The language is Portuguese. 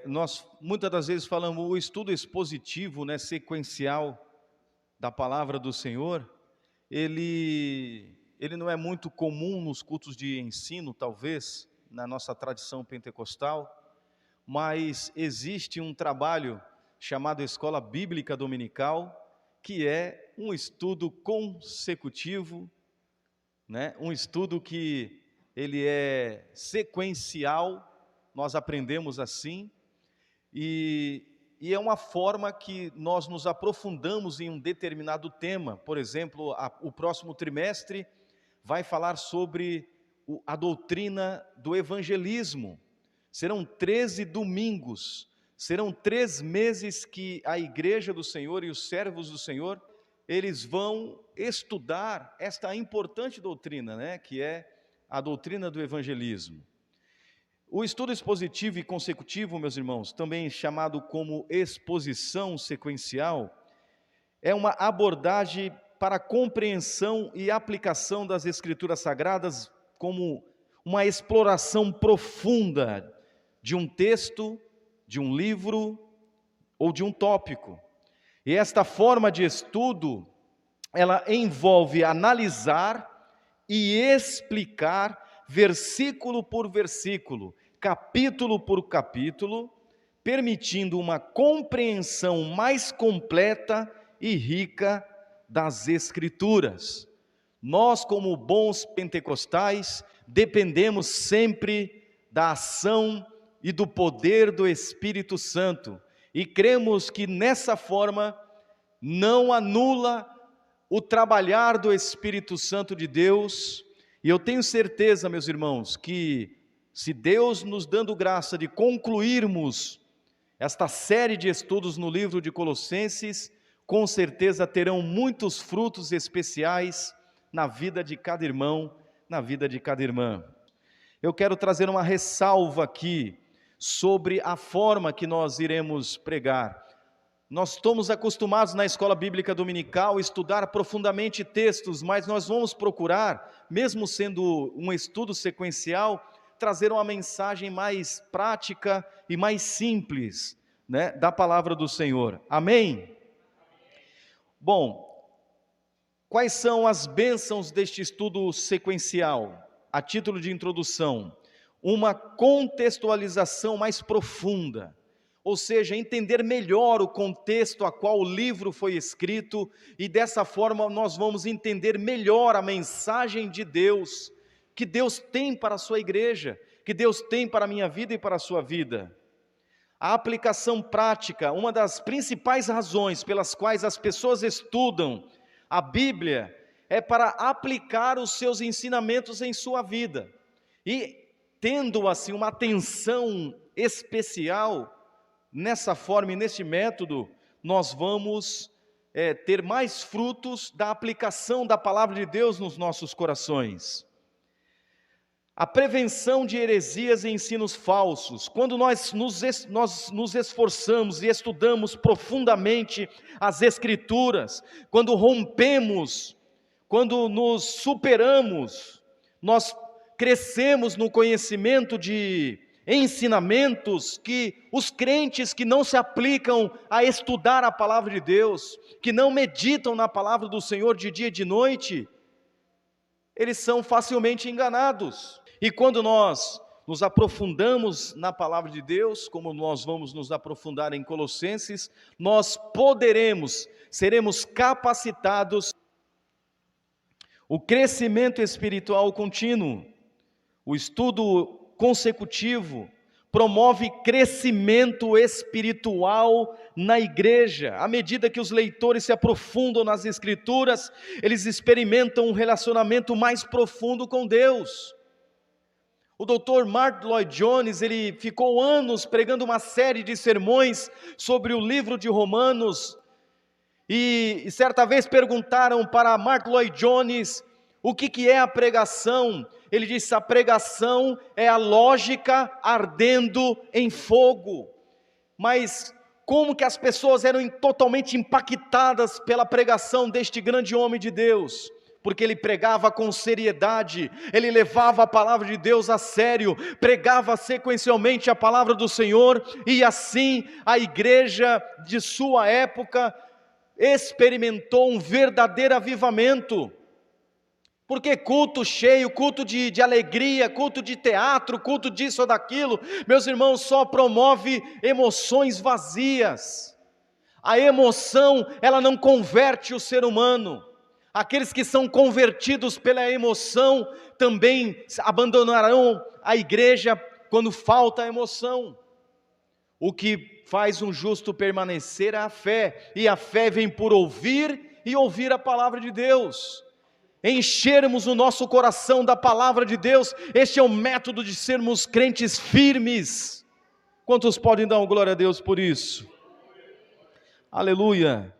Nós muitas das vezes falamos o estudo expositivo, né, sequencial da palavra do Senhor, ele não é muito comum nos cultos de ensino, talvez, na nossa tradição pentecostal, mas existe um trabalho chamado Escola Bíblica Dominical, que é um estudo consecutivo, né? Um estudo que ele é sequencial, nós aprendemos assim, e é uma forma que nós nos aprofundamos em um determinado tema. Por exemplo, o próximo trimestre vai falar sobre a doutrina do evangelismo. Serão 13 domingos, serão 3 meses que a igreja do Senhor e os servos do Senhor, eles vão estudar esta importante doutrina, né, que é a doutrina do evangelismo. O estudo expositivo e consecutivo, meus irmãos, também chamado como exposição sequencial, é uma abordagem para a compreensão e aplicação das Escrituras Sagradas como uma exploração profunda de um texto, de um livro ou de um tópico. E esta forma de estudo, ela envolve analisar e explicar versículo por versículo, capítulo por capítulo, permitindo uma compreensão mais completa e rica das Escrituras. Nós, como bons pentecostais, dependemos sempre da ação e do poder do Espírito Santo, e cremos que nessa forma não anula o trabalhar do Espírito Santo de Deus. E eu tenho certeza, meus irmãos, que se Deus nos dando graça de concluirmos esta série de estudos no livro de Colossenses, com certeza terão muitos frutos especiais na vida de cada irmão, na vida de cada irmã. Eu quero trazer uma ressalva aqui sobre a forma que nós iremos pregar. Nós estamos acostumados na escola bíblica dominical a estudar profundamente textos, mas nós vamos procurar, mesmo sendo um estudo sequencial, trazer uma mensagem mais prática e mais simples, né, da palavra do Senhor. Amém? Bom, quais são as bênçãos deste estudo sequencial? A título de introdução, uma contextualização mais profunda, ou seja, entender melhor o contexto a qual o livro foi escrito, e dessa forma nós vamos entender melhor a mensagem de Deus, que Deus tem para a sua igreja, que Deus tem para a minha vida e para a sua vida. A aplicação prática, uma das principais razões pelas quais as pessoas estudam a Bíblia, é para aplicar os seus ensinamentos em sua vida, e tendo assim uma atenção especial, nessa forma e neste método, nós vamos ter mais frutos da aplicação da palavra de Deus nos nossos corações. A prevenção de heresias e ensinos falsos. Quando nós nos esforçamos e estudamos profundamente as Escrituras, quando rompemos, quando nos superamos, nós crescemos no conhecimento de ensinamentos que os crentes que não se aplicam a estudar a palavra de Deus, que não meditam na palavra do Senhor de dia e de noite, eles são facilmente enganados. E quando nós nos aprofundamos na palavra de Deus, como nós vamos nos aprofundar em Colossenses, nós seremos capacitados. O crescimento espiritual contínuo, o estudo consecutivo, promove crescimento espiritual na igreja. À medida que os leitores se aprofundam nas Escrituras, eles experimentam um relacionamento mais profundo com Deus. O Dr. Martyn Lloyd-Jones, ele ficou anos pregando uma série de sermões sobre o livro de Romanos, e certa vez perguntaram para Martyn Lloyd-Jones o que é a pregação. Ele disse: a pregação é a lógica ardendo em fogo. Mas como que as pessoas eram totalmente impactadas pela pregação deste grande homem de Deus? porque ele pregava com seriedade, ele levava a palavra de Deus a sério, pregava sequencialmente a palavra do Senhor, e assim a igreja de sua época experimentou um verdadeiro avivamento. Porque culto cheio, culto de alegria, culto de teatro, culto disso ou daquilo, meus irmãos, só promove emoções vazias. A emoção, ela não converte o ser humano. Aqueles que são convertidos pela emoção também abandonarão a igreja quando falta a emoção. O que faz um justo permanecer é a fé, e a fé vem por ouvir e ouvir a palavra de Deus. Enchermos o nosso coração da palavra de Deus, este é o método de sermos crentes firmes. Quantos podem dar glória a Deus por isso? Aleluia!